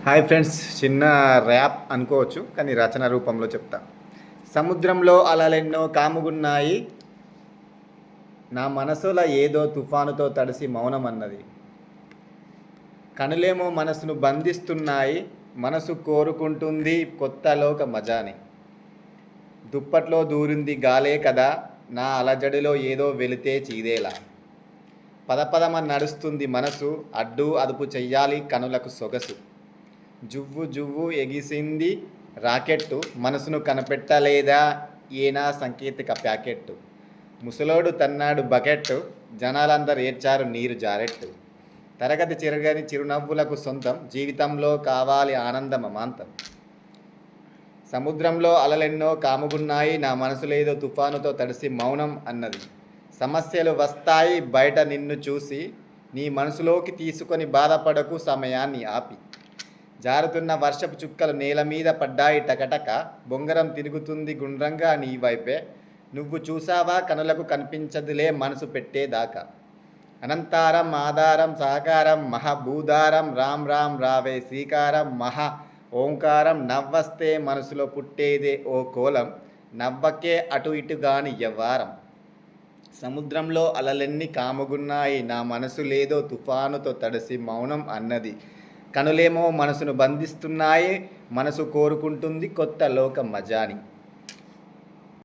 Hi friends, చిన్న rap అనుకోవచ్చు కానీ రచన రూపంలో చెప్తా. సముద్రంలో అలలెన్నో కాముగున్నాయి, నా మనసుల ఏదో తుఫానుతో తడిసి మౌనమన్నది. కనులేమో మనసును బంధిస్తున్నాయి, మనసు కోరుకుంటుంది కొత్త లోక మజాని. దుప్పట్లో దూరింది గాలే కదా, నా అలజడిలో ఏదో వెళితే చీదేలా. పదపదమ నడుస్తుంది మనసు, అడ్డు అదుపు చెయ్యాలి కనులకు సొగసు. జువ్వు జువ్వు ఎగిసింది రాకెట్టు, మనసును కనిపెట్టలేదా ఏనా సంకేతిక ప్యాకెట్టు. ముసలోడు తన్నాడు బకెట్టు, జనాలందరూ ఏడ్చారు నీరు జారెట్టు. తరగతి చిరగని చిరునవ్వులకు సొంతం, జీవితంలో కావాలి ఆనందం అమాంతం. సముద్రంలో అలలెన్నో కాముగున్నాయి, నా మనసులేదో తుఫానుతో తడిసి మౌనం అన్నది. సమస్యలు వస్తాయి బయట నిన్ను చూసి, నీ మనసులోకి తీసుకొని బాధపడకు సమయాన్ని ఆపి. జారుతున్న వర్షపు చుక్కలు నేల మీద పడ్డాయి టకటక, బొంగరం తిరుగుతుంది గుండ్రంగా నీ వైపే. నువ్వు చూసావా కనులకు కనిపించదులే మనసు పెట్టేదాకా. అనంతారం ఆధారం సహకారం మహాభూధారం, రామ్ రామ్ రావే శ్రీకారం మహా ఓంకారం. నవ్వస్తే మనసులో పుట్టేదే ఓ కోలం, నవ్వకే అటు ఇటుగాని ఎవ్వారం. సముద్రంలో అలలెన్ని కాముగున్నాయి, నా మనసు లేదో తుఫానుతో తడిసి మౌనం అన్నది. కనులేమో మనసును బంధిస్తున్నాయి, మనసు కోరుకుంటుంది కొత్త లోక మజాని.